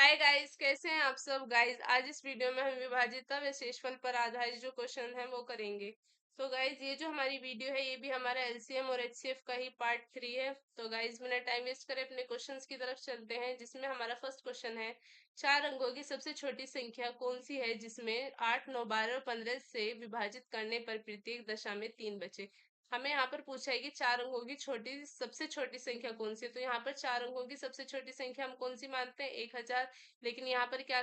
Hi guys, कैसे हैं आप सब गाइस। आज इस वीडियो में हम विभाजितता व शेषफल पर आधारित जो क्वेश्चन है वो करेंगे। तो गाइस, ये जो हमारी वीडियो है ये भी हमारा एलसीएम और एचसीएफ का ही पार्ट 3 है। तो गाइस, बिना टाइम वेस्ट करे अपने क्वेश्चंस की तरफ चलते हैं, जिसमें हमारा फर्स्ट क्वेश्चन है, चार अंकों की सबसे छोटी संख्या कौन सी है जिसमें 8, 9, 12 और 15 से विभाजित करने पर प्रत्येक दशा में 3 बचे। हमें यहाँ पर पूछा है कि चार अंकों की छोटी सबसे छोटी संख्या कौन सी है। तो यहाँ पर चार अंकों की सबसे छोटी संख्या हम कौन सी मानते हैं, 1000। लेकिन यहाँ पर क्या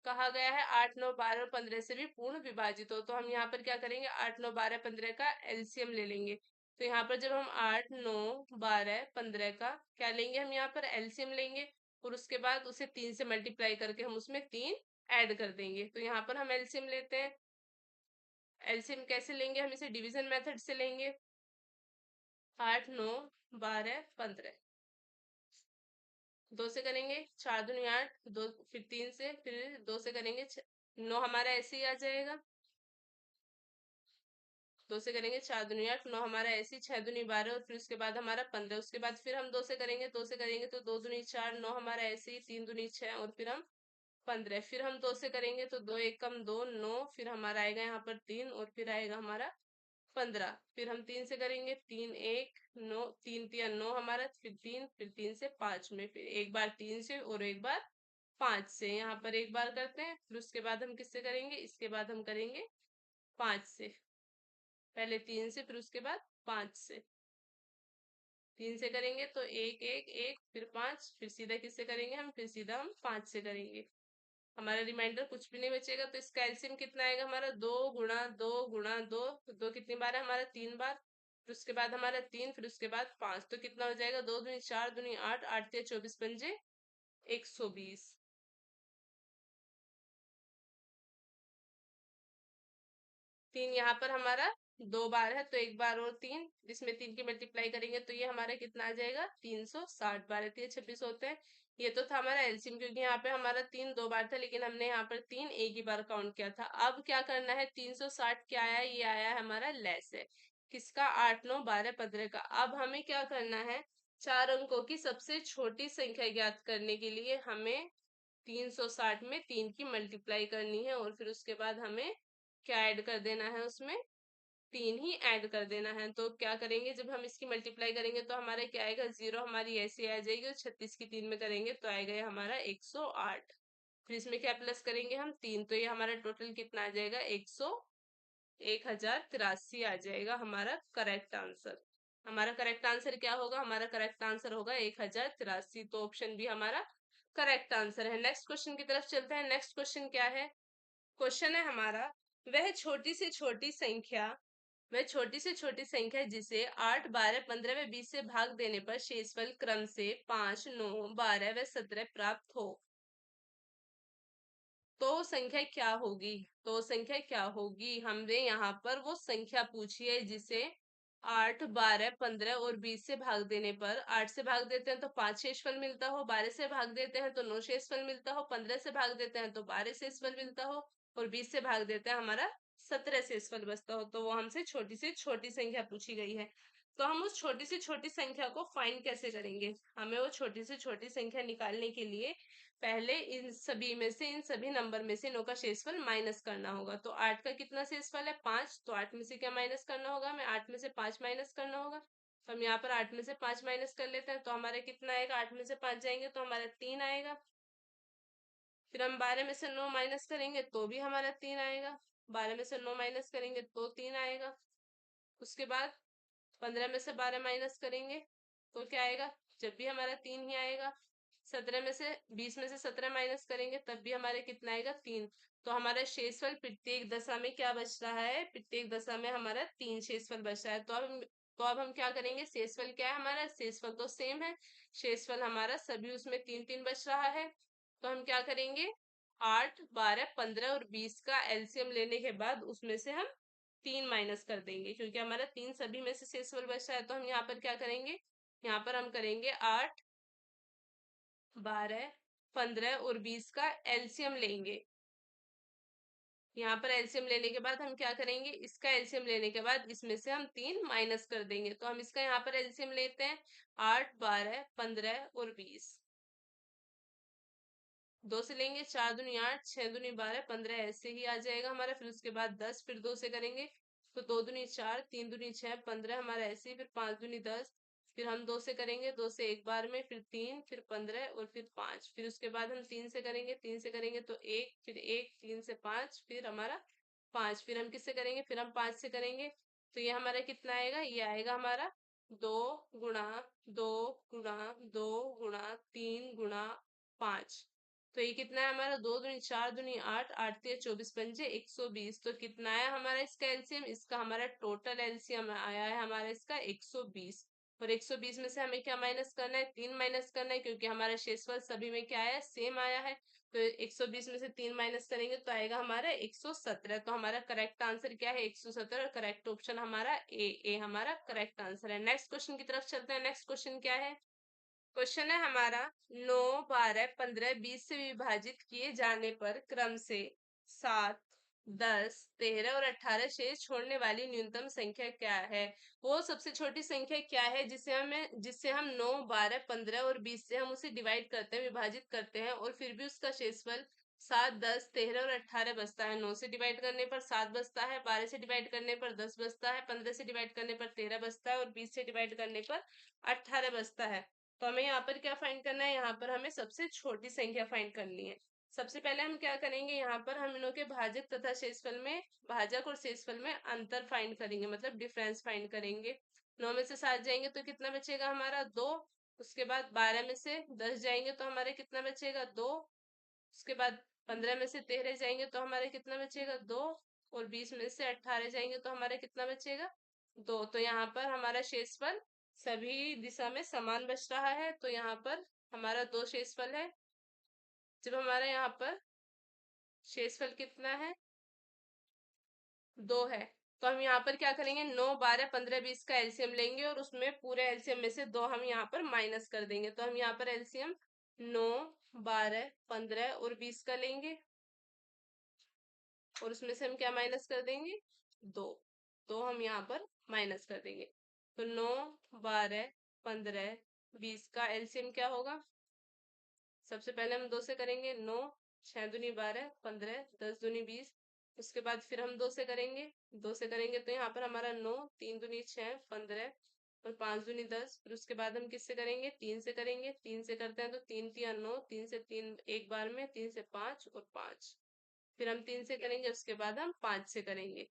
कहा गया है, 8, 9, 12 और 15 से भी पूर्ण विभाजित हो। तो हम यहाँ पर क्या करेंगे, 8, 9, 12, 15 का एलसीएम ले लेंगे। तो यहाँ पर जब हम 8, 9, 12, 15 का क्या लेंगे, हम यहाँ पर एलसीएम लेंगे और उसके बाद उसे 3 से मल्टीप्लाई करके हम उसमें 3 ऐड कर देंगे। तो यहाँ पर हम एलसीएम लेते हैं। एलसीएम कैसे लेंगे, हम इसे डिवीजन मेथड से लेंगे। 8, 9, 12, 15 दो से करेंगे, 4 दूनी 8, दो फिर 3 से, फिर 2 से करेंगे 9 हमारा ऐसे ही आ जाएगा। 2 से करेंगे 4 दूनी 8, 9 हमारा ऐसे ही, 6 दूनी 12 और फिर उसके बाद हमारा 15। उसके बाद फिर हम 2 से करेंगे, 2 से करेंगे तो 2 दूनी 4, 9 हमारा ऐसे ही, 3 दूनी 6 और फिर हम 15। फिर हम 2 से करेंगे तो 2 एक कम 2, 9 फिर हमारा आएगा यहाँ पर 3 और फिर आएगा हमारा 15। फिर हम 3 से करेंगे, 3 1 9, 3 3 9 हमारा, फिर 3 से 5 में, फिर एक बार 3 से और एक बार 5 से। यहाँ पर एक बार करते हैं, फिर उसके बाद हम किससे करेंगे, इसके बाद हम करेंगे 5 से। पहले 3 से, फिर उसके बाद 5 से। 3 से करेंगे तो 1 1 1 फिर 5, फिर सीधा किससे करेंगे, हम फिर सीधा हम 5 से करेंगे। हमारा रिमाइंडर कुछ भी नहीं बचेगा। तो इसका एलसीएम कितना आएगा हमारा, 2 गुणा 2 गुणा 2। तो 2 कितनी बार है हमारा, 3 बार। फिर उसके बाद हमारा 3, फिर उसके बाद 5। तो कितना हो जाएगा, 2 दूनी 4 दूनी 8, 8 तिया 24 पंजे 120। 3 यहाँ पर हमारा 2 बार है तो एक बार और 3, जिसमें 3 की मल्टीप्लाई करेंगे तो ये हमारा कितना आ जाएगा, 360। 12 तिया 26 होते हैं। ये तो था हमारा एलसीएम, क्योंकि यहाँ पे हमारा 3 2 बार था, लेकिन हमने यहाँ पर 3 एक ही बार काउंट किया था। अब क्या करना है, 360 क्या आया, ये आया है हमारा लेस है किसका, 8, 9, 12, 15 का। अब हमें क्या करना है, चार अंकों की सबसे छोटी संख्या ज्ञात करने के लिए हमें 360 में 3 की मल्टीप्लाई करनी है और फिर उसके बाद हमें क्या ऐड कर देना है, उसमें 3 ही ऐड कर देना है। तो क्या करेंगे, जब हम इसकी मल्टीप्लाई करेंगे तो हमारा क्या आएगा, 0 हमारी ऐसे आ जाएगी और 36 की 3 में करेंगे तो आएगा ये हमारा 108। फिर इसमें क्या प्लस करेंगे हम, 3। तो ये हमारा टोटल कितना आ जाएगा, 1083 आ जाएगा हमारा करेक्ट आंसर। हमारा करेक्ट आंसर क्या होगा, हमारा करेक्ट आंसर होगा 1083। तो ऑप्शन बी हमारा करेक्ट आंसर है। नेक्स्ट क्वेश्चन की तरफ चलते हैं। नेक्स्ट क्वेश्चन क्या है, क्वेश्चन है हमारा, वह छोटी से छोटी संख्या वह छोटी से छोटी संख्या जिसे 8, 12, 15 व 20 से भाग देने पर शेषफल क्रम से 5, 9, 12 व 17 प्राप्त हो, तो संख्या क्या होगी। तो संख्या क्या होगी, हमने यहाँ पर वो संख्या पूछी है जिसे 8, 12, 15 और 20 से भाग देने पर, 8 से भाग देते हैं तो 5 शेषफल मिलता हो, 12 से भाग देते हैं तो 9 शेषफल मिलता हो, 15 से भाग देते हैं तो 12 शेषफल मिलता हो और 20 से भाग देते हैं हमारा 17 शेषफल बचता हो। तो वो हमसे छोटी से छोटी संख्या पूछी गई है। तो हम उस छोटी से छोटी संख्या को फाइंड कैसे करेंगे, हमें वो छोटी से छोटी संख्या निकालने के लिए पहले इन सभी नंबर में से इनों का शेषफल माइनस करना होगा। तो 8 का कितना शेषफल है, 5। तो 8 में से क्या माइनस करना होगा, हमें 8 में से 5 माइनस करना होगा। तो हम यहाँ पर 8 में से 5 माइनस कर लेते हैं तो हमारा कितना आएगा, 8 में से 5 जाएंगे तो हमारा 3 आएगा। फिर हम 12 में से 9 माइनस करेंगे तो भी हमारा 3 आएगा। 12 में से 9 माइनस करेंगे तो 3 आएगा। उसके बाद 15 में से 12 माइनस करेंगे तो क्या आएगा, जब भी हमारा 3 ही आएगा। 17 में से 20 में से 17 माइनस करेंगे तब भी हमारे कितना आएगा, 3। तो हमारा शेषफल प्रत्येक दशा में क्या बच रहा है, प्रत्येक दशा में हमारा 3 शेषफल बच रहा है। तो अब हम क्या करेंगे, शेषफल क्या है हमारा, शेषफल तो सेम है। शेषफल हमारा सभी उसमें 3 3 बच रहा है। तो हम क्या करेंगे, 8, 12, 15 और 20 का एलसीएम लेने के बाद उसमें से हम 3 माइनस कर देंगे, क्योंकि हमारा 3 सभी में से शेषफल बचा है। तो हम यहाँ पर क्या करेंगे, यहाँ पर हम करेंगे 8, 12, 15 और 20 का एलसीएम लेंगे। यहाँ पर एलसीएम लेने के बाद हम क्या करेंगे, इसका एलसीएम लेने के बाद इसमें से हम 3 माइनस कर देंगे। तो हम इसका यहाँ पर एलसीएम लेते हैं, 8, 12, 15 और 20। 2 से लेंगे, 4 दूनी 8, 6 दूनी 12, 15 ऐसे ही आ जाएगा हमारा। फिर उसके बाद 10, फिर 2 से करेंगे तो 2 दूनी 4, 3 दूनी 6, 15 हमारा ऐसे ही। फिर 5 दूनी 10, फिर हम 2 से करेंगे, 2 से एक बार में, फिर 3, फिर 15 और फिर 5। फिर उसके बाद हम 3 से करेंगे, 3 से करेंगे तो 1, फिर 1, 3 से 5, फिर हमारा 5। फिर हम किससे करेंगे, फिर हम 5 से करेंगे तो ये हमारा कितना आएगा, ये आएगा हमारा 2 गुणा 2 गुणा 2 गुणा 3 गुणा 5। तो ये कितना है हमारा, 2 दूनी 4 दूनी 8, 8 तिया 24 पंजे 120। तो कितना है हमारा इसका एलसीएम, इसका हमारा टोटल एलसीएम आया है हमारा इसका 120। और 120 में से हमें क्या माइनस करना है, 3 माइनस करना है, क्योंकि हमारा शेषफल सभी में क्या आया है, सेम आया है। तो 120 में से 3 माइनस करेंगे तो आएगा हमारा 117। तो हमारा करेक्ट आंसर क्या है, 117। और करेक्ट ऑप्शन हमारा ए हमारा करेक्ट आंसर है। नेक्स्ट क्वेश्चन की तरफ चलते हैं। नेक्स्ट क्वेश्चन क्या है, क्वेश्चन है हमारा 9, 12, 15, 20 से विभाजित किए जाने पर क्रम से 7, 10, 13 और 18 शेष छोड़ने वाली न्यूनतम संख्या क्या है। वो सबसे छोटी संख्या क्या है जिससे हम 9, 12, 15 और 20 से हम उसे डिवाइड करते हैं, विभाजित करते हैं, और फिर भी उसका शेषफल 7, 10, 13 और 18 बचता है। 9 से डिवाइड करने पर 7 बचता है, 12 से डिवाइड करने पर 10 बचता है, 15 से डिवाइड करने पर 13 बचता है, और 20 से डिवाइड करने पर 18 बचता है। तो हमें यहाँ पर क्या फाइंड करना है, यहाँ पर हमें सबसे छोटी संख्या फाइंड करनी है। सबसे पहले हम क्या करेंगे, यहाँ पर हम इनों के भाजक तथा शेषफल में, भाजक और शेषफल में अंतर फाइंड करेंगे, मतलब डिफरेंस फाइंड करेंगे। 9 में से 7 जाएंगे तो कितना बचेगा हमारा, 2। उसके बाद 12 में से 10 जाएंगे तो हमारे कितना बचेगा, 2। उसके बाद 15 में से 13 जाएंगे तो हमारे कितना बचेगा, 2। और 20 में से 18 जाएंगे तो हमारे कितना बचेगा, 2। तो यहाँ पर हमारा शेषफल सभी दिशा में समान बच रहा है। तो यहाँ पर हमारा 2 शेषफल है। जब हमारा यहाँ पर शेषफल कितना है, 2 है, तो हम यहाँ पर क्या करेंगे, 9, 12, 15, 20 का एलसीएम लेंगे और उसमें पूरे एलसीएम में से 2 हम यहाँ पर माइनस कर देंगे। तो हम यहाँ पर एलसीएम 9, 12, 15 और 20 का लेंगे और उसमें से हम क्या माइनस कर देंगे, 2। तो हम यहाँ पर माइनस कर देंगे। तो 9, 12, 15, 20 का एलसीएम क्या होगा, सबसे पहले हम 2 से करेंगे, 9, 6 दूनी 12, 15, 10 दूनी 20। उसके बाद फिर हम 2 से करेंगे, 2 से करेंगे तो यहाँ पर हमारा 9, 3 दूनी 6, 15 और 5 दूनी 10। फिर उसके बाद हम किससे करेंगे, 3 से करेंगे। 3 से करते हैं तो 3 तिया 9, 3 से 3 एक बार में, 3 से 5 और 5। फिर हम 3 से करेंगे, उसके बाद हम 5 से करेंगे।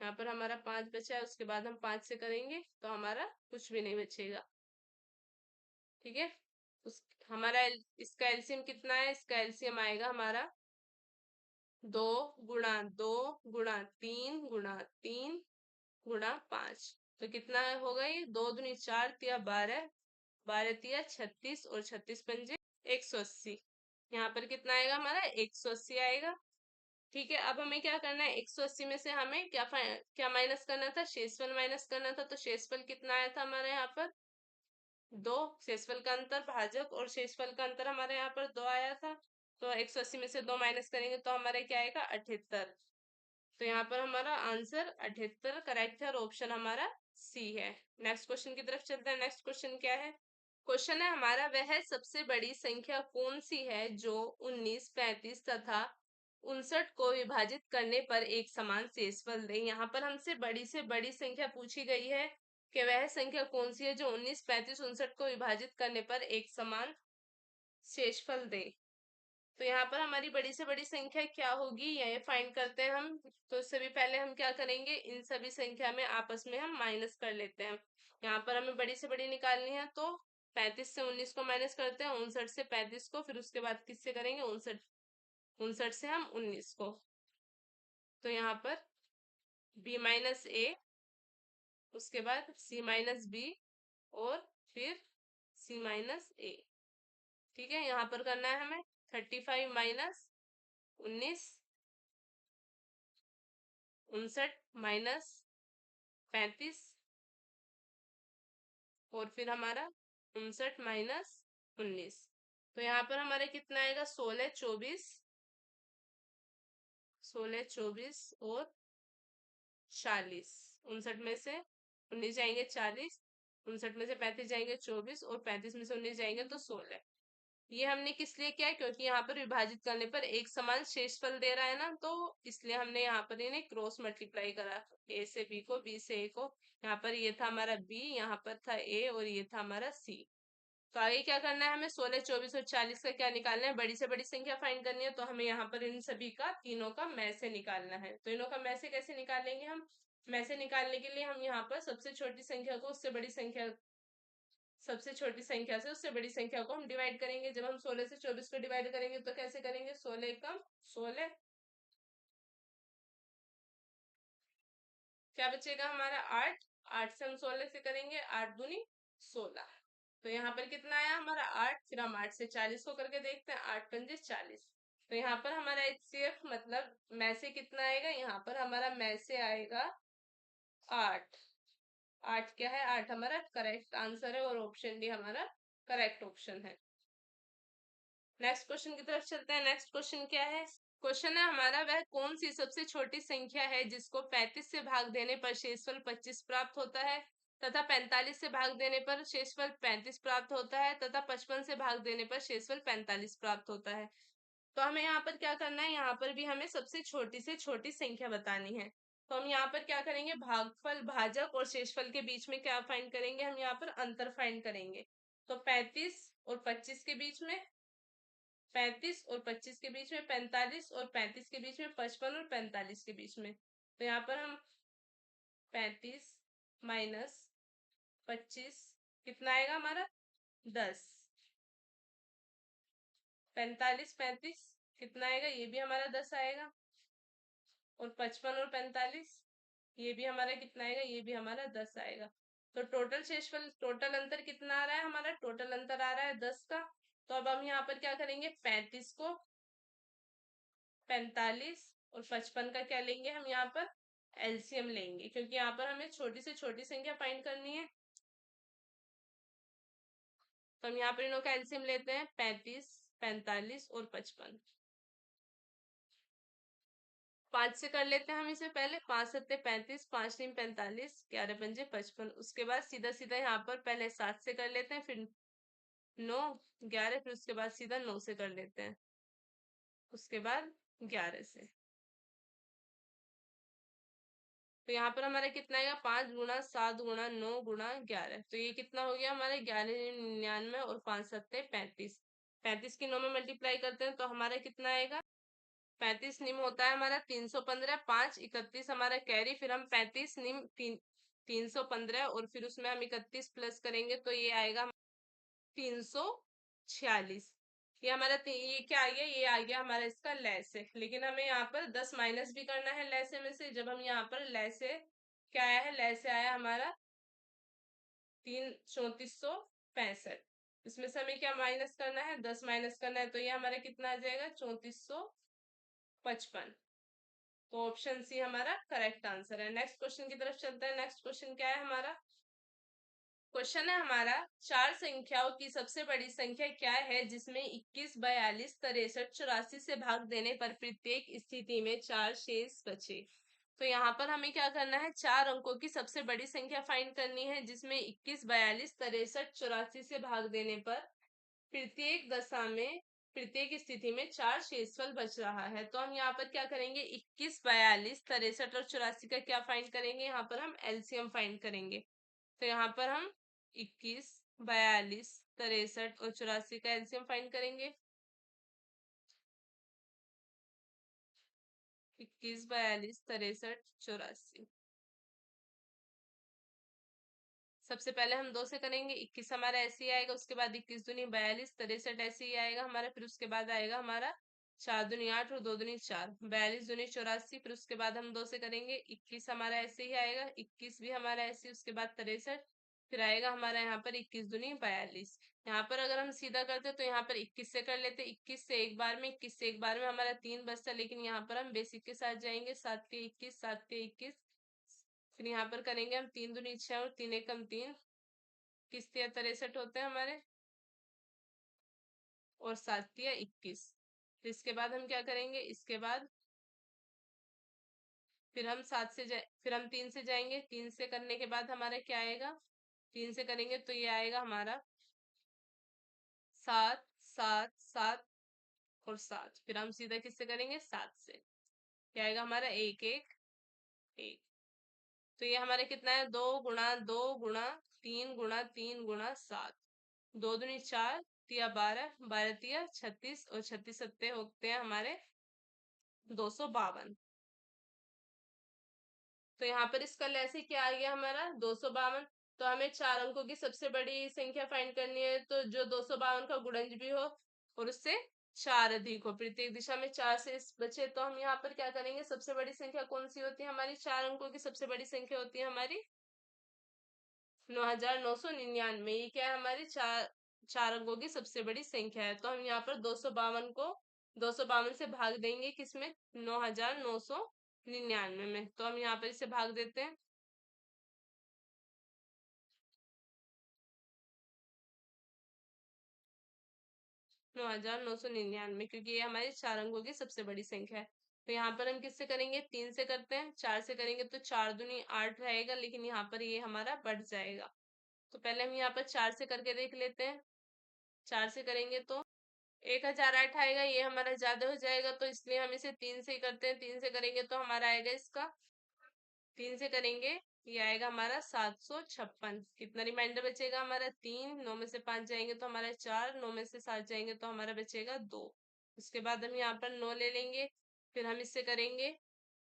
यहाँ पर हमारा 5 बचा है, उसके बाद हम 5 से करेंगे तो हमारा कुछ भी नहीं बचेगा। ठीक है, उस हमारा इसका एलसीएम कितना है, इसका एलसीएम आएगा हमारा 2 गुणा 2 गुणा 3 गुणा 3 गुणा 5। तो कितना होगा ये, 2 दूनी 4 तिया 12, 12 तिया 36 और 36 पंजे 180। यहाँ पर कितना आएगा हमारा, 180 आएगा। ठीक है, अब हमें क्या करना है, 180 में से हमें क्या माइनस करना था, शेषफल माइनस करना था। तो शेषफल कितना आया था हमारे यहाँ पर, 2। शेषफल का अंतर, भाजक और शेषफल का अंतर हमारे यहाँ पर 2 आया था। तो 180 में से 2 माइनस करेंगे तो हमारे क्या आएगा, 78। तो यहाँ पर हमारा आंसर 78 करेक्ट है और ऑप्शन हमारा सी है। नेक्स्ट क्वेश्चन की तरफ चलते हैं। नेक्स्ट क्वेश्चन क्या है, क्वेश्चन है हमारा, वह सबसे बड़ी संख्या कौन सी है जो 19, 35 तथा 59 को विभाजित करने पर एक समान शेषफल दे। यहाँ पर हमसे बड़ी से बड़ी संख्या पूछी गई है कि वह संख्या कौन सी है जो 19, 35, 59 को विभाजित करने पर एक समान शेषफल दे। तो यहाँ पर हमारी बड़ी से बड़ी संख्या क्या होगी, यह फाइंड करते हैं हम। तो इससे भी पहले हम क्या करेंगे, इन सभी संख्या में आपस में हम माइनस कर लेते हैं। यहाँ पर हमें बड़ी से बड़ी निकालनी है तो 35 से 19 को माइनस करते हैं, 59 से 35 को, फिर उसके बाद किससे करेंगे, 59, 59 से हम 19 को। तो यहाँ पर b माइनस ए, उसके बाद c माइनस बी और फिर c माइनस ए। ठीक है, यहाँ पर करना है हमें 35 माइनस 19, 59 माइनस 35 और फिर हमारा 59 माइनस 19। तो यहाँ पर हमारे कितना आएगा, 16, 24, 16, 24 और 40। 59 में से 19 जाएंगे 40, 59 में से 35 जाएंगे 24 और 35 में से 19 जाएंगे तो 16। ये हमने किस लिए किया है? क्योंकि यहाँ पर विभाजित करने पर एक समान शेषफल दे रहा है ना, तो इसलिए हमने यहाँ पर इन्हें क्रॉस मल्टीप्लाई करा। ए से बी को, बी से ए को। यहाँ पर ये था हमारा बी, यहाँ पर था ए, और ये था हमारा सी। तो आगे क्या करना है हमें? 16, 24 और 40 का क्या निकालना है? बड़ी से बड़ी संख्या फाइंड करनी है, तो हमें यहाँ पर इन सभी का, तीनों का में से निकालना है। तो इनों का में से कैसे निकालेंगे हम? में से निकालने के लिए हम यहाँ पर सबसे छोटी संख्या को उससे बड़ी संख्या, सबसे छोटी संख्या से उससे बड़ी संख्या को हम डिवाइड करेंगे। जब हम 16 से 24 को डिवाइड करेंगे तो कैसे करेंगे? 16 कम 16, क्या बचेगा हमारा? 8। 8 से हम 16 से करेंगे, 8 दूनी 16। तो यहाँ पर कितना आया हमारा? 8। फिर हम 8 से 40 को करके देखते हैं, 8 पंजे 40। तो यहाँ पर हमारा HCF मतलब में से कितना आएगा? यहाँ पर हमारा में से आएगा 8। 8 क्या है? 8 हमारा करेक्ट आंसर है, और ऑप्शन डी हमारा करेक्ट ऑप्शन है। नेक्स्ट क्वेश्चन की तरफ चलते हैं। नेक्स्ट क्वेश्चन क्या है? क्वेश्चन है हमारा, वह कौन सी सबसे छोटी संख्या है जिसको 35 से भाग देने पर शेषफल 25 प्राप्त होता है, तथा 45 से भाग देने पर शेषफल 35 प्राप्त होता है, तथा 55 से भाग देने पर शेषफल 45 प्राप्त होता है। तो हमें यहाँ पर क्या करना है? यहाँ पर भी हमें सबसे छोटी से छोटी संख्या बतानी है। तो हम यहाँ पर क्या करेंगे? भागफल, भाजक और शेषफल के बीच में क्या फाइंड करेंगे? हम यहाँ पर अंतर फाइंड करेंगे। तो 35 और 25 के बीच में, 35 और 25 के बीच में 45, और 35 के बीच में 55, और 45 के बीच में। तो यहाँ पर हम 35 माइनस 25 कितना आएगा हमारा? 10। 45 35 कितना आएगा? ये भी हमारा 10 आएगा। और 55 और 45 ये भी हमारा कितना आएगा? ये भी हमारा 10 आएगा। तो टोटल शेषफल, टोटल अंतर कितना आ रहा है हमारा? टोटल अंतर आ रहा है 10 का। तो अब हम यहाँ पर क्या करेंगे? 35 को, 45 और 55 का क्या लेंगे हम? यहाँ पर एलसीएम लेंगे, क्योंकि यहाँ पर हमें छोटी से छोटी संख्या फाइंड करनी है। तो हम यहाँ पर इनों का एलसीएम लेते हैं, 35, 45 और 55। 5 से कर लेते हैं हम इसे पहले। 5 सत्ते 35, 5 तीन 45, 11 पंजे 55। उसके बाद सीधा सीधा यहाँ पर पहले 7 से कर लेते हैं, फिर 9, 11, फिर उसके बाद सीधा 9 से कर लेते हैं, उसके बाद 11 से। तो यहाँ पर हमारा कितना आएगा? 5 गुणा 7 गुणा 9 गुणा 11। तो ये कितना हो गया हमारा? 11 99 और 5 सत्ते 35। 35 की 9 में मल्टीप्लाई करते हैं तो हमारा कितना आएगा? 35 निम होता है हमारा 315। 5 31 हमारा कैरी, फिर हम 35 निम 315, और फिर उसमें हम 31 प्लस करेंगे तो ये आएगा 346। ये हमारा ये क्या आ गया? ये आ गया हमारा इसका लैसे। लेकिन हमें यहाँ पर 10 माइनस भी करना है लैसे में से। जब हम यहाँ पर लैसे, क्या आया है? लैसे आया हमारा 3465। इसमें से हमें क्या माइनस करना है? 10 माइनस करना है, तो ये हमारा कितना आ जाएगा? 3455। तो ऑप्शन सी हमारा करेक्ट आंसर है। नेक्स्ट क्वेश्चन की तरफ चलते हैं। नेक्स्ट क्वेश्चन क्या है हमारा? क्वेश्चन है हमारा, चार संख्याओं की सबसे बड़ी संख्या क्या है जिसमें 21, 42, 63, 84 से भाग देने पर प्रत्येक स्थिति में 4 शेष बचे? तो यहाँ पर हमें क्या करना है? चार अंकों की सबसे बड़ी संख्या फाइंड करनी है जिसमें 21, 42, 63, 84 से भाग देने पर प्रत्येक दशा में, प्रत्येक स्थिति में 4 शेषफल बच रहा है। तो हम यहाँ पर क्या करेंगे? 21, 42, 63 और 84 का क्या फाइंड करेंगे? यहाँ पर हम एलसीएम फाइंड करेंगे। तो यहाँ पर हम 21, 42, 63 और 84 का एलसीएम फाइंड करेंगे। 21, 42, 63, 84। सबसे पहले हम 2 से करेंगे। 21 हमारा ऐसे ही आएगा, उसके बाद 21 दूनी 42, 63 ऐसे ही आएगा हमारा, फिर उसके बाद आएगा हमारा 4 दूनी 8 और 2 दूनी 4, 42 दूनी 84। फिर उसके बाद हम 2 से करेंगे। 21 हमारा ऐसे ही आएगा, 21 भी हमारा ऐसे ही, उसके बाद 63, फिर आएगा हमारा यहाँ पर 21 दूनी 42। यहाँ पर अगर हम सीधा करते तो यहाँ पर 21 से कर लेते, 21 से एक बार में, 21 से एक बार में हमारा 3 बचता। लेकिन यहाँ पर हम बेसिक के साथ जाएंगे, 7 के 21, 7 के 21। फिर यहाँ पर करेंगे हम 3 दूनी 6 और 3 एकम 3, किस तिया 63 होते हैं हमारे, और 7 तिया 21। फिर इसके बाद हम क्या करेंगे? इसके बाद फिर हम 7 से जाए, फिर हम 3 से जाएंगे। 3 से करने के बाद हमारा क्या आएगा? 3 से करेंगे तो ये आएगा हमारा 7, 7 7 और 7, फिर हम सीधा किससे करेंगे, 7 से। क्या आएगा हमारा, 1 1 1। तो ये हमारे कितना है, 2 गुणा 2 गुणा 3 गुणा 3 गुणा 7। 2 दूनी 4, तिया 12, 12 तिया 36 और 36 सत्ते होते हैं हमारे 252। तो यहाँ पर इसका लैसे क्या आ गया हमारा, 252। तो हमें 4 अंकों की सबसे बड़ी संख्या फाइंड करनी है, तो जो 252 का गुणज भी हो और उससे 4 अधिक हो, प्रत्येक दिशा में 4 से बचे, तो हम यहाँ पर क्या करेंगे, सबसे बड़ी संख्या कौन सी होती है हमारी, 4 अंकों की सबसे बड़ी संख्या होती है हमारी 9999। ये क्या है, हमारी चार चार अंकों की सबसे बड़ी संख्या है। तो हम यहाँ पर 252 को 252 से भाग देंगे किसमें, 9999 में। तो हम यहाँ पर इसे भाग देते हैं। 9999, क्योंकि ये हमारी 4 अंकों की सबसे बड़ी संख्या है। तो यहाँ पर हम किससे करेंगे, 3 से करते हैं। 4 से करेंगे तो 4 दूनी 8 रहेगा, लेकिन यहाँ पर ये हमारा बढ़ जाएगा। तो पहले हम यहाँ पर 4 से करके देख लेते हैं। 4 से करेंगे तो 1008 आएगा, ये हमारा ज्यादा हो जाएगा, तो इसलिए हम इसे 3 से ही करते हैं। 3 से करेंगे तो हमारा आएगा इसका, 3 से करेंगे ये आएगा हमारा 756। कितना रिमाइंडर बचेगा हमारा, 3, 9 में से 5 जाएंगे तो हमारा 4, 9 में से 7 जाएंगे तो हमारा बचेगा 2। उसके बाद हम यहाँ पर 9 ले लेंगे, फिर हम इससे करेंगे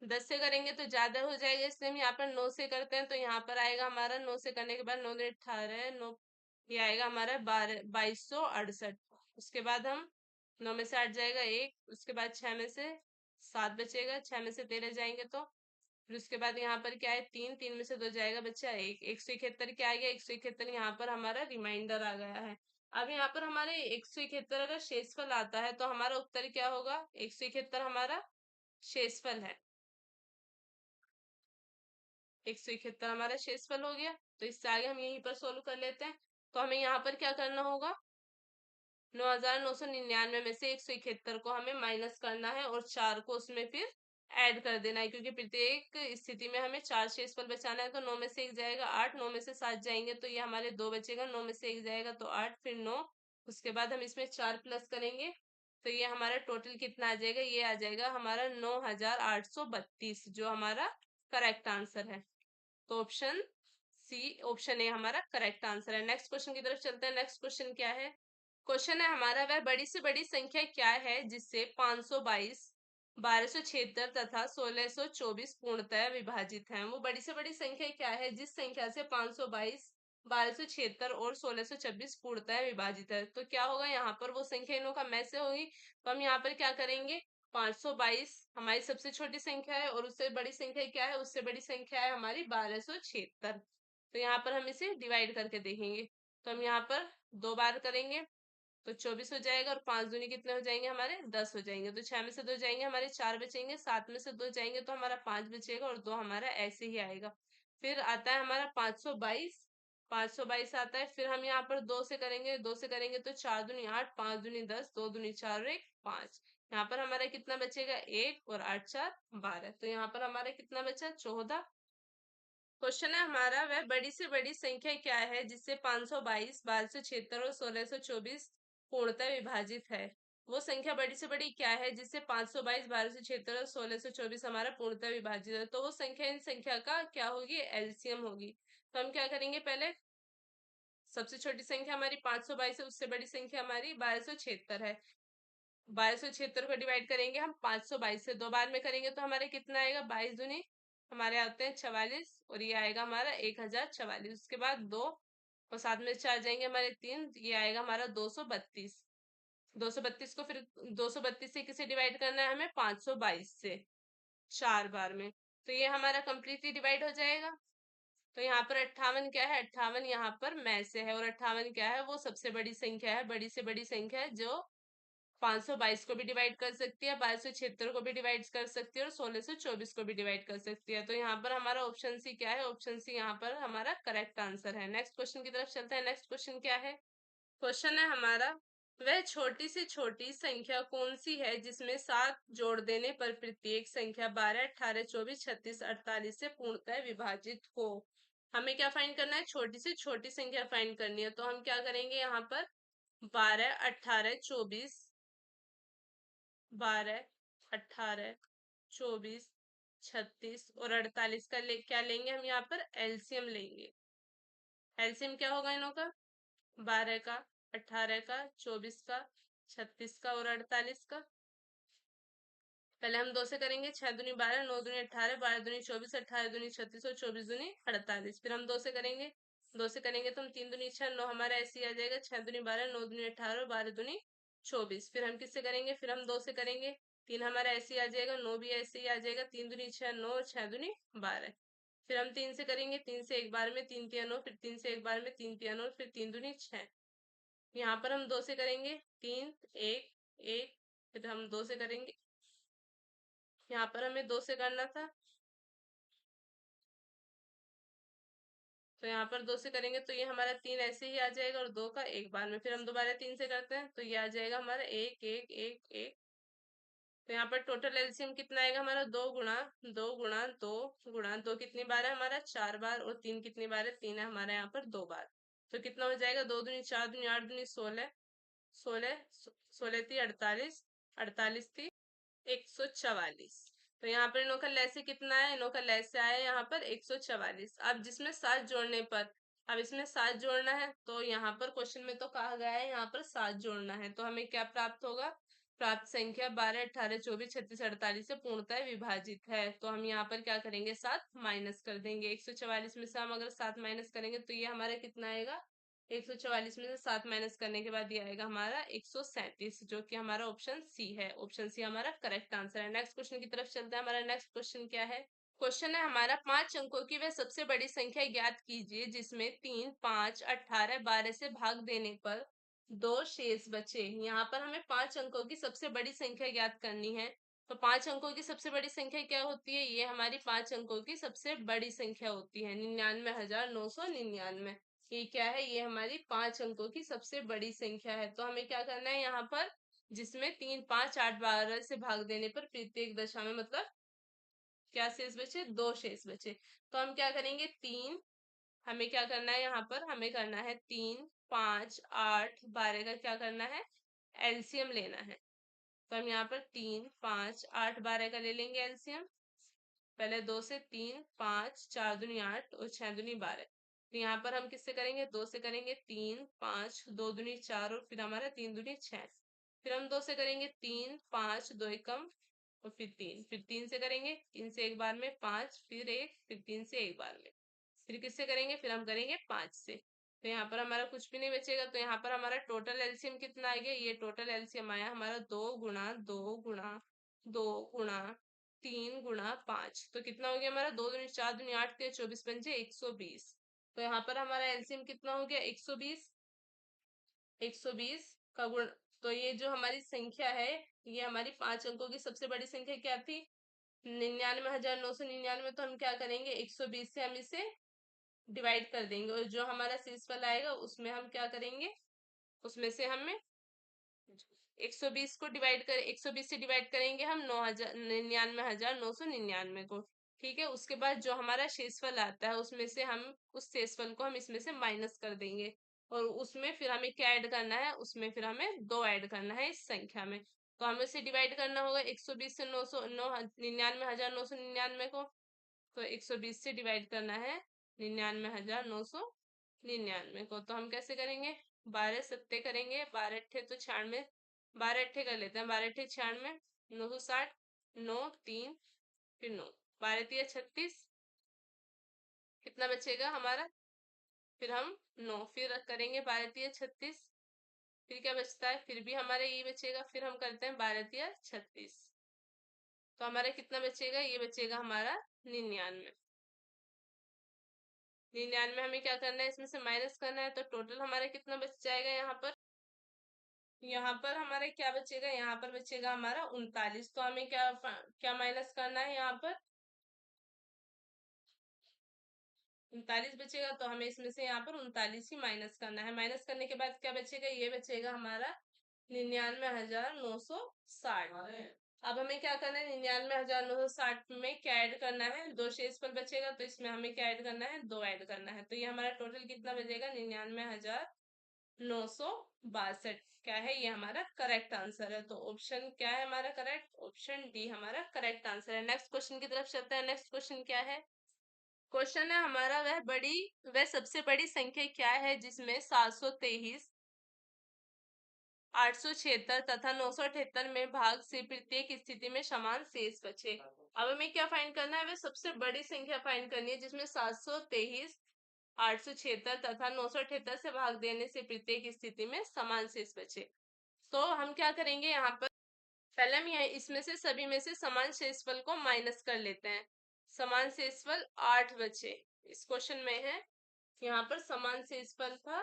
10 से करेंगे तो ज्यादा हो जाएगा, इसलिए हम यहाँ पर 9 से करते हैं। तो यहाँ पर आएगा हमारा 9 से करने के बाद 9 दूनी 18, 9 ये आएगा हमारा 2268। उसके बाद हम 9 में से 8 जाएगा 1, उसके बाद 6 में से 7 बचेगा, 6 में से 13 जाएंगे तो फिर उसके बाद यहाँ पर क्या है, 3, 3 में से 2 जाएगा, बच्चा 1, 171 क्या आ गया, 171 यहाँ पर हमारा रिमाइंडर आ गया है। अब यहाँ पर हमारे 171 अगर शेषफल आता है तो हमारा उत्तर क्या होगा, 171 हमारा शेषफल है। 171 हमारा शेषफल हो गया। तो इससे आगे हम यहीं पर सोल्व कर लेते हैं। तो हमें यहाँ पर क्या करना होगा, 9999 में से 171 को हमें माइनस करना है और 4 को उसमें फिर ऐड कर देना है, क्योंकि प्रत्येक स्थिति में हमें 4 शेषफल बचाना है। तो 9 में से 1 जाएगा 8, 9 में से 7 जाएंगे तो ये हमारे 2 बचेगा, 9 में से 1 जाएगा तो 8, फिर 9, उसके बाद हम इसमें 4 प्लस करेंगे तो ये हमारा टोटल कितना आ जाएगा, ये आ जाएगा हमारा 9832, जो हमारा करेक्ट आंसर है। तो ऑप्शन सी, ऑप्शन ए हमारा करेक्ट आंसर है। नेक्स्ट क्वेश्चन की तरफ चलते हैं। नेक्स्ट क्वेश्चन क्या है, क्वेश्चन है हमारा, वह बड़ी से बड़ी संख्या क्या है जिससे 522, 1276 तथा 1624 पूर्णतः विभाजित है। वो बड़ी से बड़ी संख्या क्या है जिस संख्या से 522, 1276 और 1626 पूर्णतः विभाजित है। तो क्या होगा, यहाँ पर वो संख्या इनों का में से होगी। तो हम यहाँ पर क्या करेंगे, 522 हमारी सबसे छोटी संख्या है और उससे बड़ी संख्या क्या है, उससे बड़ी संख्या है हमारी 1276। तो यहाँ पर हम इसे डिवाइड करके देखेंगे। तो हम यहाँ पर 2 बार करेंगे तो 24 हो जाएगा और 5 दूनी कितने हो जाएंगे हमारे, 10 हो जाएंगे। तो 6 में से 2 जाएंगे हमारे 4 बचेंगे, 7 में से 2 जाएंगे तो हमारा 5 बचेगा और 2 हमारा ऐसे ही आएगा। फिर आता है हमारा 522, 522 आता है। फिर हम यहाँ पर 2 से करेंगे, 2 से करेंगे तो 4 दूनी 8, 5 दूनी 10, 2 दूनी 4 और 1 5। यहाँ पर हमारा कितना बचेगा, 1 और 8 4 12। तो यहाँ पर हमारा कितना बचा, 14। क्वेश्चन है हमारा, वह बड़ी से बड़ी संख्या क्या है जिससे 522, 1276 और 1624 पूर्णतः विभाजित है। वो संख्या बड़ी से बड़ी क्या है जिससे 522, 1276 और 1624 हमारा पूर्णतः विभाजित है। तो वो संख्या इन संख्या का क्या होगी, एलसीएम होगी। तो हम क्या करेंगे, पहले सबसे छोटी संख्या हमारी 522 है, उससे बड़ी संख्या हमारी 1276 है। 1276 को डिवाइड करेंगे हम 522 से, 2 बार में करेंगे तो हमारे कितना आएगा, 22 दूनी हमारे आते हैं 44 और ये आएगा हमारा 1044। उसके बाद 2 और साथ में 4 जाएंगे हमारे 3, ये आएगा हमारा 232। 232 को फिर 232 से किसे डिवाइड करना है हमें, 522 से 4 बार में। तो ये हमारा कंप्लीटली डिवाइड हो जाएगा। तो यहाँ पर 58 क्या है, 58 यहाँ पर में से है और 58 क्या है, वो सबसे बड़ी संख्या है, बड़ी से बड़ी संख्या है जो 522 को भी डिवाइड कर सकती है, 1276 को भी डिवाइड कर सकती है और 1624 को भी डिवाइड कर सकती है। तो यहाँ पर हमारा ऑप्शन सी क्या है, ऑप्शन सी यहाँ पर हमारा करेक्ट आंसर है। नेक्स्ट क्वेश्चन की तरफ चलते हैं। नेक्स्ट क्वेश्चन क्या है, क्वेश्चन है हमारा, वह छोटी से छोटी संख्या कौन सी है जिसमें 7 जोड़ देने पर प्रत्येक संख्या 12, 18, 24, 36, 48 से पूर्णतः विभाजित हो। हमें क्या फाइंड करना है, छोटी से छोटी संख्या फाइंड करनी है। तो हम क्या करेंगे, यहाँ पर 12, 18, 24, 12, 18, 24, 36 और 48 का क्या लेंगे हम यहाँ पर एलसीएम लेंगे। एलसीएम क्या होगा इनों का? 12 का, 18 का, 24 का, 36 का और 48 का। पहले हम दो से करेंगे, 6 दूनी 12, 9 दूनी 18, 12 दूनी 24, 18 दूनी 36 और 24 दूनी 48। फिर हम दो से करेंगे, दो से करेंगे तो हम 3 दूनी 6, 9 हमारा ऐसे ही आ जाएगा, 6 दूनी 12, 9 दूनी 18 और 12 दूनी 24। फिर हम किससे करेंगे? फिर हम दो से करेंगे, तीन हमारा ऐसे ही आ जाएगा, 9 भी ऐसे ही आ जाएगा, 3 दूनी 6, 9 और 6 दूनी 12। फिर हम तीन से करेंगे, तीन से एक बार में, 3 तिया 9, फिर तीन से एक बार में, 3 तिया 9, फिर 3 दूनी 6। यहाँ पर हम दो से करेंगे, 3, 1, 1, फिर हम दो से करेंगे, यहाँ पर हमें दो से करना था तो यहाँ पर दो से करेंगे तो ये हमारा तीन ऐसे ही आ जाएगा और दो का एक बार में। फिर हम दोबारा तीन से करते हैं तो ये आ जाएगा हमारा एक, एक, एक, एक। तो यहाँ पर टोटल एलसीएम कितना आएगा हमारा? दो कितनी बार है हमारा? 4 बार। और तीन कितनी बार है? 3 है हमारा यहाँ पर 2 बार। तो कितना हो जाएगा? 2 दूनी 4 दूनी 8 दूनी 16, 16, 16 थी 48, 48 थी 144। तो यहाँ पर इनों का लैसे कितना है? इनों का लैसे आया यहाँ पर 144। अब जिसमें सात जोड़ने पर, अब इसमें सात जोड़ना है तो यहाँ पर क्वेश्चन में तो कहा गया है यहाँ पर सात जोड़ना है, तो हमें क्या प्राप्त होगा? प्राप्त संख्या 12, 18, 24, 36, 48 से पूर्णतः विभाजित है। तो हम यहाँ पर क्या करेंगे? सात माइनस कर देंगे। 144 में से हम अगर सात माइनस करेंगे तो ये हमारा कितना आएगा? 144 में से सात माइनस करने के बाद ये आएगा हमारा 137, जो कि हमारा ऑप्शन सी है। ऑप्शन सी हमारा करेक्ट आंसर है। नेक्स्ट क्वेश्चन की तरफ चलते हैं। हमारा नेक्स्ट क्वेश्चन क्या है? क्वेश्चन है हमारा, 5 अंकों की वह सबसे बड़ी संख्या ज्ञात कीजिए जिसमें 3, 5, 18, 12 से भाग देने पर दो शेष बचे। यहाँ पर हमें 5 अंकों की सबसे बड़ी संख्या ज्ञात करनी है। तो 5 अंकों की सबसे बड़ी संख्या क्या होती है? ये हमारी 5 अंकों की सबसे बड़ी संख्या होती है 99,999। ये क्या है? ये हमारी 5 अंकों की सबसे बड़ी संख्या है। तो हमें क्या करना है यहाँ पर? जिसमें 3, 5, 8, 12 से भाग देने पर प्रत्येक दशा में मतलब क्या शेष बचे? दो शेष बचे। तो हम क्या करेंगे? तीन, हमें क्या करना है यहाँ पर? हमें करना है 3, 5, 8, 12 का क्या करना है? एलसीएम लेना है। तो हम यहाँ पर 3, 5, 8, 12 का ले लेंगे एलसीएम। पहले दो से, 3, 5, 4 दूनी 8 और 6 दूनी 12। तो यहाँ पर हम किससे करेंगे? दो से करेंगे, 3, 5, 2 दूनी 4 और फिर हमारा 3 दूनी 6। फिर हम दो से करेंगे, 3, 5, दो एकम और फिर तीन, फिर तीन से करेंगे, तीन से एक बार में, 5, फिर एक, फिर तीन से एक बार में। फिर किससे करेंगे? फिर हम करेंगे 5 से। तो यहाँ पर हमारा कुछ भी नहीं बचेगा। तो यहाँ पर हमारा टोटल एलसीएम कितना आ गया? ये टोटल एलसीएम आया हमारा 2 गुणा 2 गुणा 2 गुणा 3 गुणा 5। तो कितना हो गया हमारा? 2 दूनी 4 दूनी 8 के 24 पंजे 120। तो यहाँ पर हमारा एलसीएम कितना हो गया? 120। 120 का गुण, तो ये जो हमारी संख्या है, ये हमारी 5 अंकों की सबसे बड़ी संख्या क्या थी? 99,999। तो हम क्या करेंगे? 120 से हम इसे डिवाइड कर देंगे और जो हमारा शेषफल आएगा उसमें हम क्या करेंगे? उसमें से हमें 120 को डिवाइड कर 120 से डिवाइड करेंगे हम 99,999 को। ठीक है, उसके बाद जो हमारा शेषफल आता है उसमें से हम उस शेषफल को हम इसमें से माइनस कर देंगे और उसमें फिर हमें क्या ऐड करना है? उसमें फिर हमें दो ऐड करना है इस संख्या में। तो हमें इसे डिवाइड करना होगा 120 से 99,999 को। तो 120 से डिवाइड करना है 99,999 को। तो हम कैसे करेंगे? 12 सत्ते करेंगे, 12 अट्ठे तो 96, 12 अट्ठे कर लेते हैं, 12 अट्ठे 96, 960, 9 3 फिर 9, 12 तिया 36, कितना बचेगा हमारा? फिर हम 9 फिर करेंगे, 12 तिया 36, फिर क्या बचता है? फिर भी हमारा यही बचेगा। फिर हम करते हैं 12 तिया 36, तो हमारा कितना बचेगा? ये बचेगा हमारा 99। 99 हमें क्या करना है? इसमें से माइनस करना है। तो टोटल हमारा कितना बच जाएगा यहाँ पर? यहाँ पर हमारा क्या बचेगा? यहाँ पर बचेगा हमारा 39। तो हमें क्या क्या माइनस करना है यहाँ पर? 39 बचेगा तो हमें इसमें से यहाँ पर 39 ही माइनस करना है। माइनस करने के बाद क्या बचेगा? ये बचेगा हमारा 99,960। अब हमें क्या करना है? 99,960 में क्या ऐड करना है? दो शेषफल बचेगा तो इसमें हमें क्या ऐड करना है? दो ऐड करना है। तो ये हमारा टोटल कितना बचेगा? 99,000 962। क्या है ये हमारा करेक्ट आंसर है। तो ऑप्शन क्या है हमारा करेक्ट, ऑप्शन डी हमारा करेक्ट आंसर है। नेक्स्ट क्वेश्चन की तरफ चलते हैं। नेक्स्ट क्वेश्चन क्या है। क्वेश्चन है हमारा, वह सबसे बड़ी संख्या क्या है जिसमें 723, 876 तथा 978 में भाग से प्रत्येक स्थिति में समान शेष बचे। अब हमें क्या फाइंड करना है, वह सबसे बड़ी संख्या फाइंड करनी है जिसमें 723, 876 तथा 978 से भाग देने से प्रत्येक स्थिति में समान शेष बचे। तो हम क्या करेंगे यहाँ पर, पहले हम यहाँ इसमें से सभी में से समान शेषफल को माइनस कर लेते हैं। समान शेषफल 8 बचे इस क्वेश्चन में है। यहाँ पर समान शेषफल था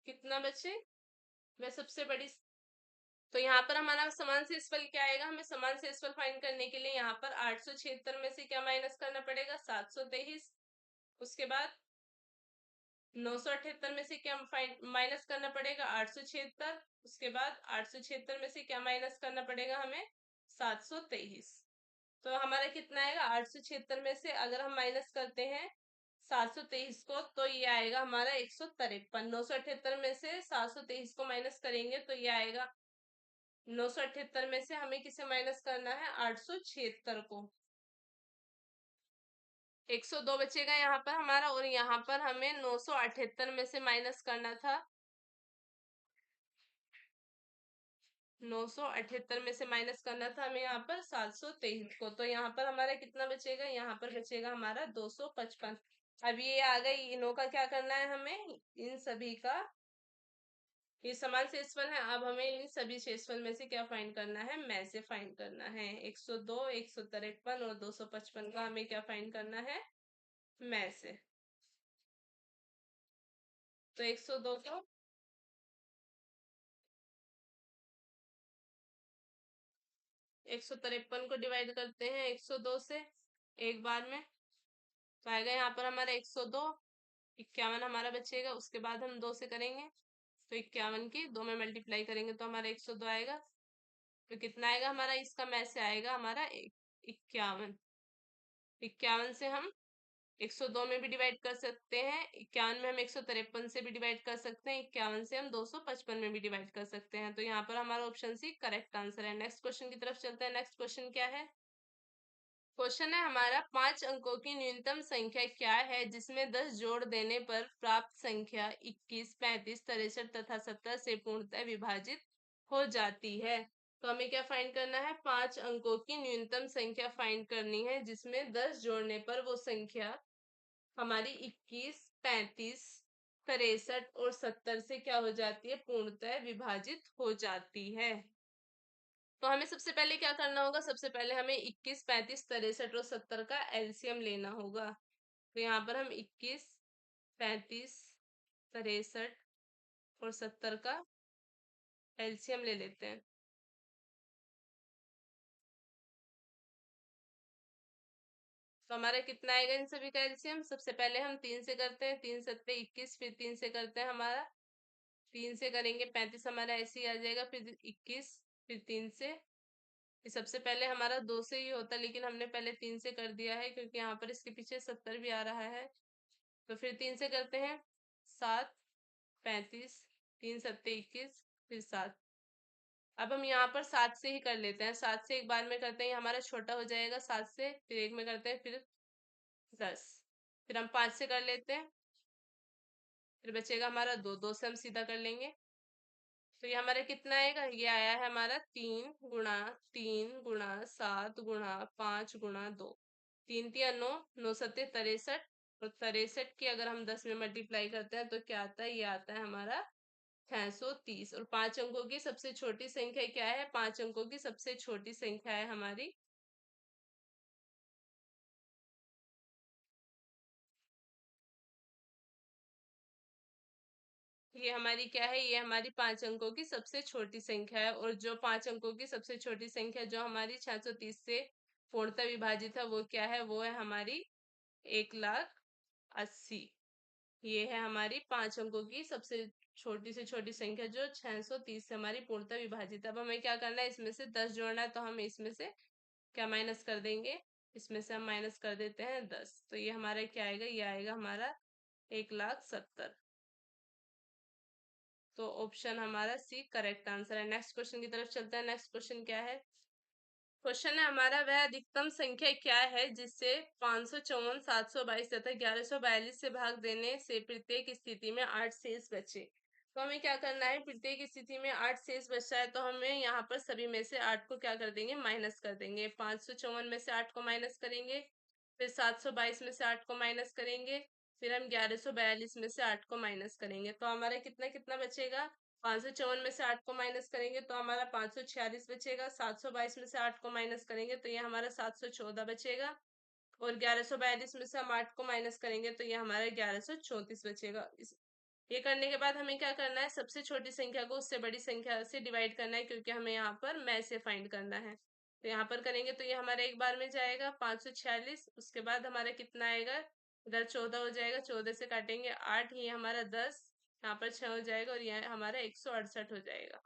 कितना बचे, वह सबसे बड़ी। तो यहाँ पर हमारा समान शेषफल क्या आएगा, हमें समान शेषफल फाइंड करने के लिए यहाँ पर 876 में से क्या माइनस करना पड़ेगा, 723। उसके बाद 978 में से क्या माइनस करना पड़ेगा, 876। उसके बाद 876 में से क्या माइनस करना पड़ेगा हमें, 723। तो हमारा कितना आएगा, 876 में से अगर हम माइनस करते हैं 723 को तो ये आएगा हमारा 153। 978 में से 723 को माइनस करेंगे तो ये आएगा 978 में से हमें किसे माइनस करना है, 876 को। 102 बचेगा यहाँ पर हमारा, और यहाँ पर हमें 978 में से माइनस करना था, 978 में से माइनस करना था हमें यहाँ पर 723 को। तो यहाँ पर हमारा कितना बचेगा, यहाँ पर बचेगा हमारा 255। अब ये आ गई, इनों का क्या करना है हमें, इन सभी का, ये समान शेषफल है। अब हमें इन सभी शेषफल में से क्या फाइंड करना है, में से फाइंड करना है। 102, 153 और 255 का हमें क्या फाइंड करना है, में से। तो 102 को 153 को डिवाइड करते हैं 102 से एक बार में, तो आएगा यहाँ पर हमारा 102। 51 हमारा बचेगा, उसके बाद हम 2 से करेंगे तो 51 की 2 में मल्टीप्लाई करेंगे तो हमारा 102 आएगा। तो कितना आएगा हमारा, इसका में से आएगा हमारा 51। 51 से हम 102 में भी डिवाइड कर सकते हैं, 51 में हम 153 से भी डिवाइड कर सकते हैं, 51 से हम 255 में भी डिवाइड कर सकते हैं। तो यहाँ पर हमारा ऑप्शन सी करेक्ट आंसर है। नेक्स्ट क्वेश्चन की तरफ चलते हैं। नेक्स्ट क्वेश्चन क्या है। क्वेश्चन है हमारा, 5 अंकों की न्यूनतम संख्या क्या है जिसमें 10 जोड़ देने पर प्राप्त संख्या 21, 35, 63 तथा 70 से पूर्णतः विभाजित हो जाती है। तो हमें क्या फाइंड करना है, 5 अंकों की न्यूनतम संख्या फाइंड करनी है जिसमें 10 जोड़ने पर वो संख्या हमारी 21, 35, 63 और 70 से क्या हो जाती है, पूर्णतः विभाजित हो जाती है। तो हमें सबसे पहले क्या करना होगा, सबसे पहले हमें 21, 35, 63 और 70 का एलसीएम लेना होगा। तो यहाँ पर हम 21, 35, 63 और 70 का एलसीएम ले लेते हैं। तो हमारा कितना आएगा इन सभी का एलसीएम, सबसे पहले हम 3 से करते हैं, 3 सत्ते 21, फिर 3 से करते हैं हमारा, 3 से करेंगे 35 हमारा ऐसे ही आ जाएगा, फिर 21, फिर 3 से। ये सबसे पहले हमारा 2 से ही होता, लेकिन हमने पहले 3 से कर दिया है क्योंकि यहाँ पर इसके पीछे 70 भी आ रहा है। तो फिर 3 से करते हैं 7, 35, 3 सत्ते 21, फिर 7। अब हम यहाँ पर 7 से ही कर लेते हैं, 7 से एक बार में करते हैं, ये हमारा छोटा हो जाएगा 7 से, फिर एक में करते हैं, फिर 10, फिर हम 5 से कर लेते हैं, फिर बचेगा हमारा 2, 2 से हम सीधा कर लेंगे। तो ये हमारा कितना आएगा, ये आया है हमारा 3 गुणा 7 गुणा 5 गुणा 2। 3 तिया 9, 9 सत्ते 63, और 63 की अगर हम 10 में मल्टीप्लाई करते हैं तो क्या आता है, ये आता है हमारा 630। और 5 अंकों की सबसे छोटी संख्या क्या है, 5 अंकों की सबसे छोटी संख्या है हमारी, ये हमारी क्या है, ये हमारी 5 अंकों की सबसे छोटी संख्या है। और जो 5 अंकों की सबसे छोटी संख्या जो हमारी 630 से पूर्णतः विभाजित है वो क्या है, वो है हमारी 1,80,000। ये है हमारी 5 अंकों की सबसे छोटी से छोटी संख्या जो 630 से हमारी पूर्णतः विभाजित है। अब हमें क्या करना है, इसमें से 10 जोड़ना है, तो हम इसमें से क्या माइनस कर देंगे, इसमें से हम माइनस कर देते हैं 10। तो ये हमारा क्या आएगा, ये आएगा हमारा 1,70,000। तो ऑप्शन हमारा सी करेक्ट आंसर है। नेक्स्ट क्वेश्चन की तरफ चलते हैं। नेक्स्ट क्वेश्चन क्या है? क्वेश्चन है हमारा, वह अधिकतम संख्या क्या है जिससे 554, 722 तथा 1142 से भाग देने से प्रत्येक स्थिति में 8 शेष बचे। तो हमें क्या करना है, प्रत्येक स्थिति में 8 शेष बचा है तो हमें यहाँ पर सभी में से 8 को क्या कर देंगे, माइनस कर देंगे। 554 में से 8 को माइनस करेंगे, फिर 722 में से 8 को माइनस करेंगे, फिर हम 1142 में से 8 को माइनस करेंगे। तो हमारा कितना कितना बचेगा, 554 में से 8 को माइनस करेंगे तो हमारा 546 बचेगा। 722 में से 8 को माइनस करेंगे तो ये हमारा 714 बचेगा। और 1142 में से हम 8 को माइनस करेंगे तो ये हमारा 1134 बचेगा। ये करने के बाद हमें क्या करना है, सबसे छोटी संख्या को उससे बड़ी संख्या से डिवाइड करना है, क्योंकि हमें यहाँ पर में से फाइंड करना है। तो यहाँ पर करेंगे तो ये हमारा एक बार में जाएगा 546। उसके बाद हमारा कितना आएगा, इधर 14 हो जाएगा, 14 से काटेंगे 8, ये हमारा 10, यहाँ पर 6 हो जाएगा और यहाँ हमारा 168 हो जाएगा।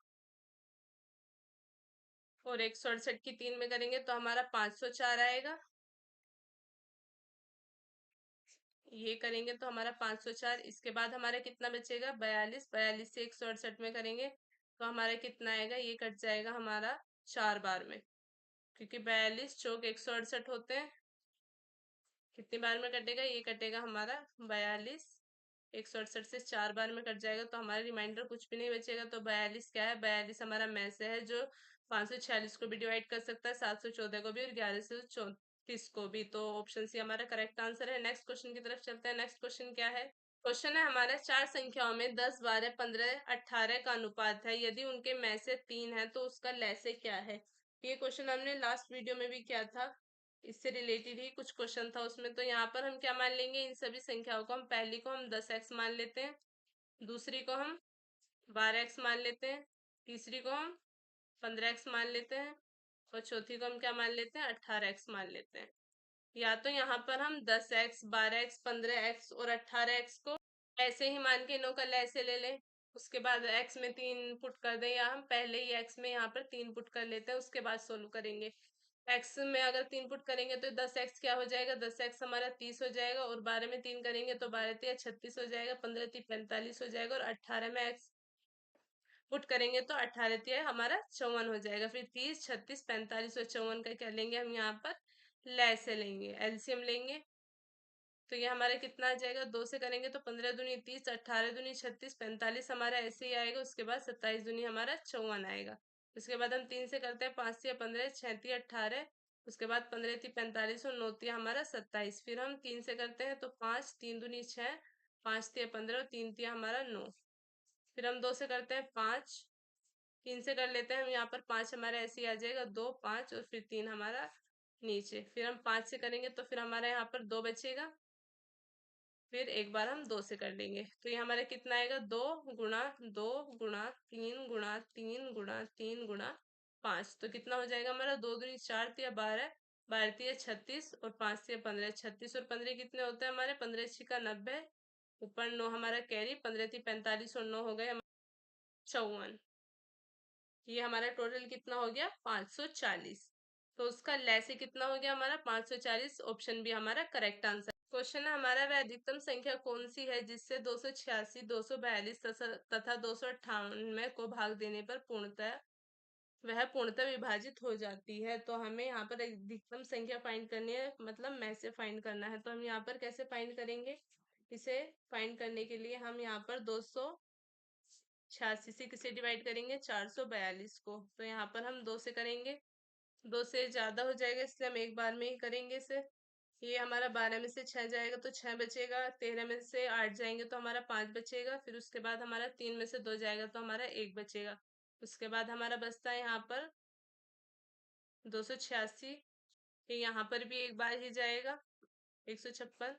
और 168 की 3 में करेंगे तो हमारा 504 आएगा। ये करेंगे तो हमारा 504। इसके बाद हमारा कितना बचेगा, 42। 42 से 168 में करेंगे तो हमारा कितना आएगा, ये कट जाएगा हमारा 4 बार में, क्योंकि 42 चौक 168 होते हैं। कितनी बार में कटेगा, ये कटेगा हमारा 42 168 से 4 बार में कट जाएगा तो हमारा रिमाइंडर कुछ भी नहीं बचेगा। तो 42 क्या है, 42 हमारा में से है जो 546 को भी डिवाइड कर सकता है, 714 को भी और 1134 को भी। तो ऑप्शन सी हमारा करेक्ट आंसर है। नेक्स्ट क्वेश्चन की तरफ चलते हैं। नेक्स्ट क्वेश्चन क्या है? क्वेश्चन है हमारा, चार संख्याओं में 10, 12, 15, 18 का अनुपात है, यदि उनके में से 3 है तो उसका लैसे क्या है? ये क्वेश्चन हमने लास्ट वीडियो में भी किया था, इससे रिलेटेड ही कुछ क्वेश्चन था उसमें। तो यहाँ पर हम क्या मान लेंगे, इन सभी संख्याओं को हम, पहली को हम 10x मान लेते हैं, दूसरी को हम 12x मान लेते हैं, तीसरी को हम 15x मान लेते हैं और चौथी को हम क्या मान लेते हैं, 18x मान लेते हैं। या तो यहाँ पर हम 10x, 12x, 15x और 18x को ऐसे ही मान के इनों का ऐसे ले लें, उसके बाद x में 3 पुट कर दें, या हम पहले ही x में यहाँ पर 3 पुट कर लेते हैं, उसके बाद सोल्व करेंगे। x में अगर 3 पुट करेंगे तो 10x क्या हो जाएगा, 10x हमारा 30 हो जाएगा, और 12 में 3 करेंगे तो 12 तिया 36 हो जाएगा, 15 तिया 45 हो जाएगा, और 18 में x पुट करेंगे तो 18 तिया हमारा 54 हो जाएगा। फिर 30, 36, 45 और 54 का क्या लेंगे हम यहाँ पर, लैसे लेंगे, एलसीएम लेंगे। तो ये हमारा कितना आ जाएगा, 2 से करेंगे तो 15 दूनी 30, 18 दूनी 36, 45 हमारा ऐसे ही आएगा। उसके बाद 27 दूनी हमारा 54 आएगा। उसके बाद हम 3 से करते हैं, 5 तिया 15, 6 तिया 18, उसके बाद 15 ती 45 और 9 तिया हमारा 27। फिर हम 3 से करते हैं तो 5, 3 दूनी 6, 5 तिया 15 और 3 तिया हमारा 9। फिर हम 2 से करते हैं 5, 3 से कर लेते हैं हम, यहाँ पर 5 हमारा ऐसे ही आ जाएगा, 2, 5 और फिर 3 हमारा नीचे। फिर हम 5 से करेंगे तो फिर हमारा यहाँ पर 2 बचेगा, फिर एक बार हम 2 से कर लेंगे तो ये हमारा कितना आएगा, 2 गुणा 3 गुणा 3 गुणा 3 गुणा 5। तो कितना हो जाएगा हमारा, 2 दूनी 4 तिया 12, 12 तिया 36 और 5 तिया 15। 36 और 15 कितने होते हैं हमारे, 15 छिका 90, ऊपर 9 हमारा कैरी, 15 ती 45 और 9 हो गए 54। ये हमारा टोटल कितना हो गया, 540। तो उसका लैसे कितना हो गया हमारा, 540। ऑप्शन बी हमारा करेक्ट आंसर। क्वेश्चन है हमारा, वह अधिकतम संख्या कौन सी है जिससे 286, 242 तथा 298 को भाग देने पर पूर्णतः वह पूर्णतः विभाजित हो जाती है। तो हमें यहाँ पर अधिकतम संख्या फाइंड करनी है, मतलब में से फाइंड करना है। तो हम यहाँ पर कैसे फाइंड करेंगे, इसे फाइंड करने के लिए हम यहाँ पर 286 से किसे डिवाइड करेंगे, 442 को। तो यहाँ पर हम 2 से करेंगे, 2 से ज्यादा हो जाएगा इसलिए हम एक बार में ही करेंगे इसे। ये हमारा 12 में से 6 जाएगा तो 6 बचेगा, 13 में से 8 जाएंगे तो हमारा 5 बचेगा, फिर उसके बाद हमारा 3 में से 2 जाएगा तो हमारा 1 बचेगा। उसके बाद हमारा बचता है यहाँ पर 286, ये यहाँ पर भी एक बार ही जाएगा, 156।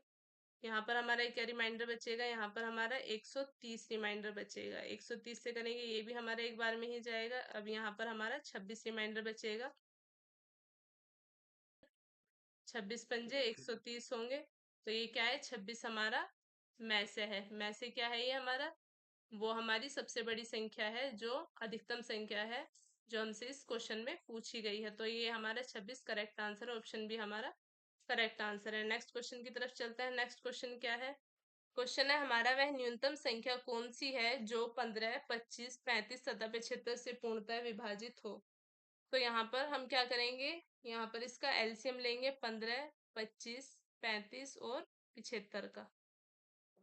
यहाँ पर हमारा क्या रिमाइंडर बचेगा, यहाँ पर हमारा 130 रिमाइंडर बचेगा। 130 से करेंगे, ये भी हमारा एक बार में ही जाएगा। अब यहाँ पर हमारा 26 रिमाइंडर बचेगा, 26 पंजे 130 होंगे। तो ये क्या है, 26 हमारा में से है। में से क्या है ये हमारा, वो हमारी सबसे बड़ी संख्या है, जो अधिकतम संख्या है जो हमसे इस क्वेश्चन में पूछी गई है। तो ये हमारा 26 करेक्ट आंसर, ऑप्शन भी हमारा करेक्ट आंसर है। नेक्स्ट क्वेश्चन की तरफ चलते हैं। नेक्स्ट क्वेश्चन क्या है? क्वेश्चन है हमारा, वह न्यूनतम संख्या कौन सी है जो 15, 25, 35 तथा 75 से पूर्णतः विभाजित हो। तो यहाँ पर हम क्या करेंगे, यहाँ पर इसका एलसीएम लेंगे 15, 25, 35 और 75 का।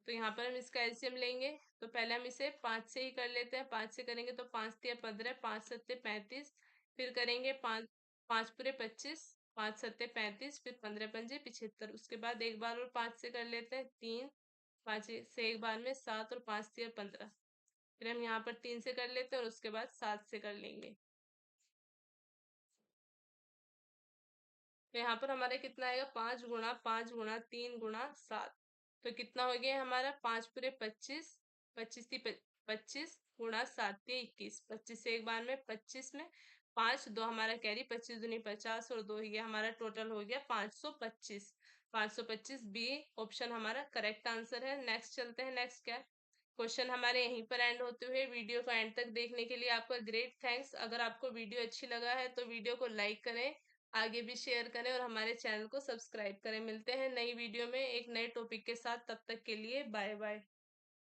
तो यहाँ पर हम इसका एलसीएम लेंगे, तो पहले हम इसे 5 से ही कर लेते हैं। 5 से करेंगे तो 5 तिया 15, 5 सत्ते 35, फिर करेंगे 5 5 पूरे 25, 5 सत्ते 35, फिर 15 पंजे 75। उसके बाद एक बार और 5 से कर लेते हैं, 3 5 से एक बार में 7 और 5 तिया 15। फिर हम यहाँ पर 3 से कर लेते हैं और उसके बाद 7 से कर लेंगे। तो यहाँ पर हमारे कितना आएगा, 5 गुणा 5 गुणा 3 गुणा 7। तो कितना हो गया हमारा, 5 पूरे 25, 25 गुणा 7 21, 25 से एक बार में 25 में 5 2 हमारा कैरी, 25 दूनी 50 और 2 ये हमारा टोटल हो गया 525। 525 बी ऑप्शन हमारा करेक्ट आंसर है। नेक्स्ट चलते हैं, नेक्स्ट क्या है। क्वेश्चन हमारे यहीं पर एंड होते हुए, वीडियो को एंड तक देखने के लिए आपका ग्रेट थैंक्स। अगर आपको वीडियो अच्छी लगा है तो वीडियो को लाइक करें, आगे भी शेयर करें और हमारे चैनल को सब्सक्राइब करें। मिलते हैं नई वीडियो में एक नए टॉपिक के साथ, तब तक के लिए बाय बाय।